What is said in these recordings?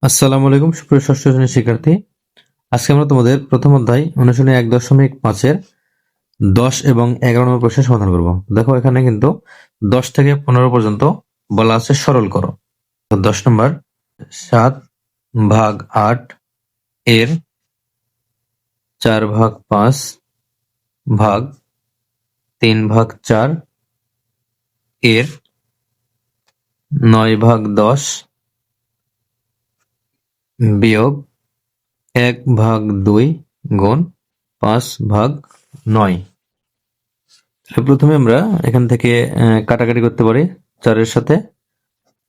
আসসালামু আলাইকুম সুপ্রিয় ষষ্ঠ শ্রেণীর শিক্ষার্থী। আজকে আমরা তোমাদের প্রথম অধ্যায় অনুশীলনী 1.5-এর 10 এবং 11 নম্বর প্রশ্নের সমাধান করব। দেখো এখানে কিন্তু 10 থেকে 15 পর্যন্ত বলা আছে সরল করো। তো 10 নম্বর 7/8 এর 4/5 ভাগ 3/4 এর 9/10 বিয়োগ 1/2 গুণ 5/9। প্রথমে আমরা এখান থেকে কাটাকাটি করতে পারি। 4-এর সাথে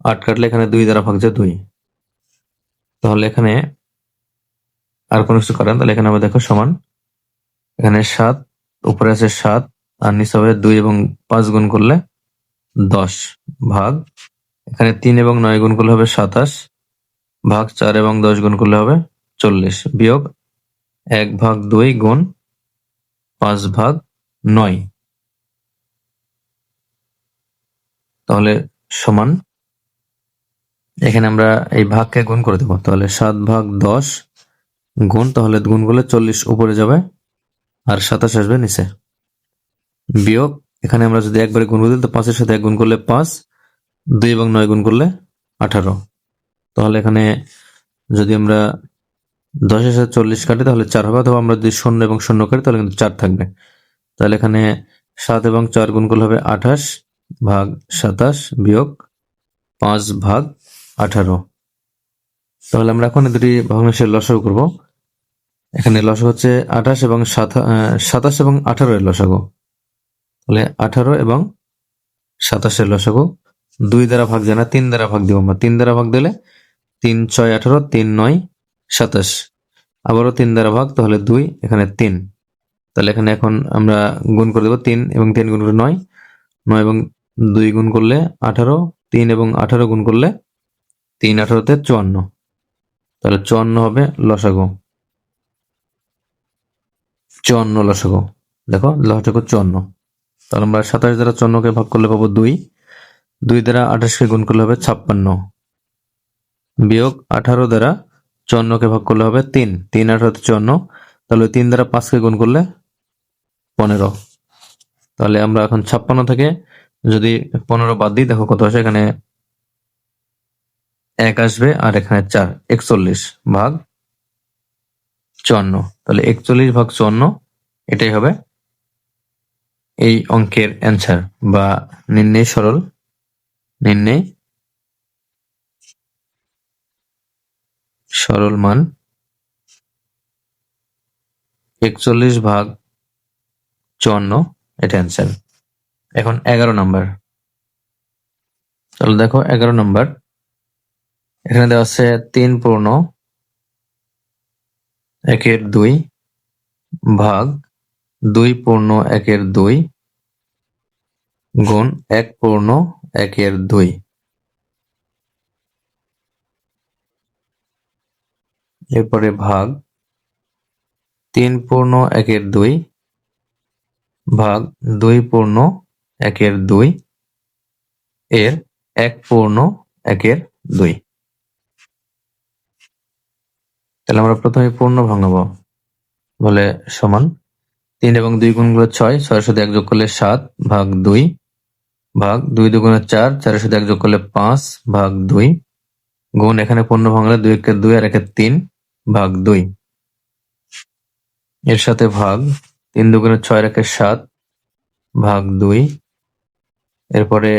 8 কাটলে এখানে 2 দ্বারা ভাগ যায় 2। তাহলে এখানে আর কোনো কিছু করেন, তাহলে এখানে আমরা দেখো সমান, এখানে 7 উপরে আছে 7 আর নিচে হবে 2 এবং 5 গুণ করলে 10 ভাগ, এখানে 3 এবং 9 গুণ করলে হবে 27 ভাগ 4 এবং 10 গুণ করলে হবে 40 বিয়োগ 1/2 গুণ 5/9। তাহলে সমান, এখানে আমরা এই ভাগকে গুণ করে দেবো। তাহলে 7/10 গুণ, তাহলে গুণ করলে 40 উপরে যাবে আর 27 আসবে নিচে, বিয়োগ এখানে আমরা যদি একবারে গুণ করে দিই তো 5-এর সাথে 1 গুণ করলে 5, 2 এবং 9 গুণ করলে 18। তাহলে এখানে যদি আমরা 10-এর সাথে 40 কাটি তাহলে 4 হবে, অথবা আমরা যদি 0 এবং 0 কাটি তাহলে কিন্তু 4 থাকবে। তাহলে এখানে 7 এবং 4 গুণ করলে হবে 28 ভাগ 27 বিয়োগ 5/18। তাহলে আমরা এখন দুটি ভগ্নাংশের লসাগু করব। এখানে লসাগু হচ্ছে 28 এবং 27 এবং 18 এর লসাগু। তাহলে 18 এবং 27-এর লসাগু 2 দ্বারা ভাগ যায় না, 3 দ্বারা ভাগ দিব আমরা। 3 দ্বারা ভাগ দিলে 3 6 18, 3 9 27, আবারও 3 দ্বারা ভাগ, তাহলে 2, এখানে 3। তাহলে এখানে এখন আমরা গুণ করে দেবো। 3 এবং 3 গুণ করে 9, 9 এবং 2 গুণ করলে 18, 3 এবং 18 গুণ করলে 3 18-তে 54। তাহলে 54 হবে লসাগু, 54 লসাগু। দেখো লসাগু 54। তাহলে আমরা 27 দ্বারা 54-কে ভাগ করলে পাবো 2, 2 দ্বারা 28-কে গুণ করলে হবে 56 বিয়োগ 18 দ্বারা 54-কে ভাগ করলে হবে 3, 3 18-তে 54। তাহলে 3 দ্বারা 5-কে গুণ করলে 15। তাহলে আমরা এখন 56 থেকে যদি 15 বাদ দিই, দেখো কত আসে, এখানে 1 আসবে আর এখানে 4, 41 ভাগ 54। তাহলে 41 ভাগ 54 এটাই হবে এই অঙ্কের অ্যান্সার বা নির্ণয় সরল মান 41 ভাগ 54, এটা অ্যান্সার। এখন 11 নাম্বার। তাহলে দেখো 11 নাম্বার, এখানে দেওয়া আছে 3/1/2 ভাগ 2/1/2 গুণ 1/1/2। এরপরে ভাগ 3/1/2 ভাগ 2/1/2 এর 1/1/2। তাহলে আমরা প্রথমে পূর্ণ ভাঙাবো। বলে সমান 3 এবং 2 গুণ করলে 6, 6-এর সাথে 1 যোগ করলে 7 ভাগ 2 ভাগ 2 দুগুণে 4, 4-এর সাথে 1 যোগ করলে 5 ভাগ 2 গুণ, এখানে পূর্ণ ভাঙলে 2 একে 2 আর 1-এ 3 ভাগ 2 এর সাথে ভাগ 3 দুগুণে 6 আর 1-এ 7 ভাগ 2, এরপরে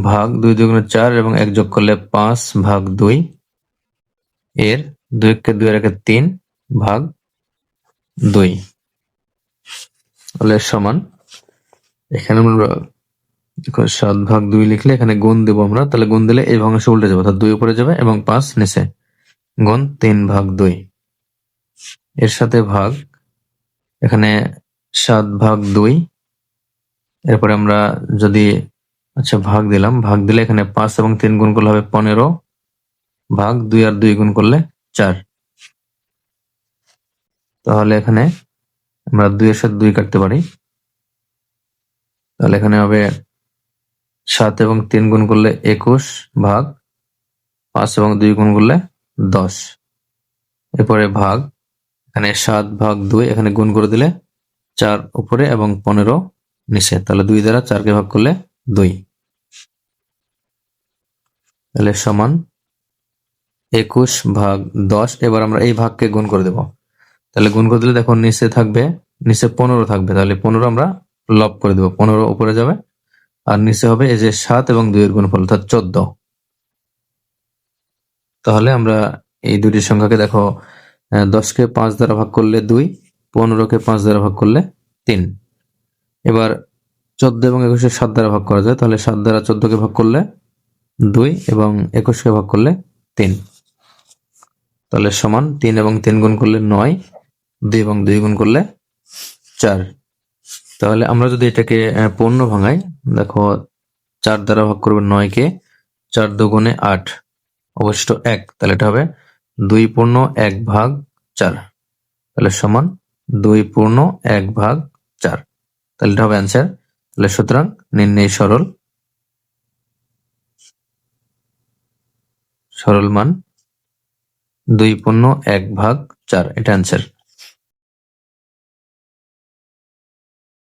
ভাগ 2 দুগুণে 4 এবং 1 যোগ করলে 5 ভাগ 2 এর 2 একে 2 আর 1-এ 3 ভাগ 2। তাহলে সমান, এখানে আমরা 7/2 লিখলে এখানে গুণ দেবো আমরা, তাহলে গুণ দিলে এই ভগ্নাংশ উল্টে যাবে, অর্থাৎ 2 উপরে যাবে এবং 5 নিচে, গুণ 3/2 এর সাথে ভাগ, এখানে 7/2। এরপরে আমরা যদি ভাগ দিলাম, ভাগ দিলে এখানে 5 এবং 3 গুণ করলে হবে 15 ভাগ 2 আর 2 গুণ করলে 4। তাহলে এখানে আমরা 2 এর সাথে 2 কাটতে পারি। তাহলে এখানে হবে 7 এবং 3 গুণ করলে 21 ভাগ 5 এবং 2 গুণ করলে 10। এরপরে ভাগ, এখানে 7/2, এখানে গুণ করে দিলে 4 উপরে এবং 15 নিচে, তাহলে 2 দ্বারা 4কে ভাগ করলে 2, তাহলে সমান 21/10। এবার আমরা এই ভাগকে গুণ করে দেব, তাহলে গুণ করে দিলে দেখো নিচে থাকবে, নিচে 15 থাকবে, তাহলে 15 আমরা লব করে দেব, 15 উপরে যাবে আর নিচে হবে এই যে 7 এবং 2 এর গুণফল অর্থাৎ 14। তাহলে আমরা এই দুটি সংখ্যাকে দেখো 10কে 5 দ্বারা ভাগ করলে 2, 15কে 5 দ্বারা ভাগ করলে 3। এবার 14 এবং 21কে 7 দ্বারা ভাগ করা যায়, তাহলে 7 দ্বারা 14কে ভাগ করলে 2 এবং 21কে ভাগ করলে 3, তাহলে সমান 3 এবং 3 গুণ করলে 9, 2 এবং 2 গুণ করলে 4। তাহলে আমরা যদি এটাকে পূর্ণ ভাঙাই, দেখো 4 দ্বারা ভাগ করবে 9কে, 4 দুগুণে 8, অবশিষ্ট 1, তাহলে এটা হবে 2/1/4, তাহলে সমান 2/1/4, তাহলে এটা হবে অ্যান্সার। তাহলে সুতরাং নির্ণয় সরল মান 2/1/4, এটা অ্যান্সার।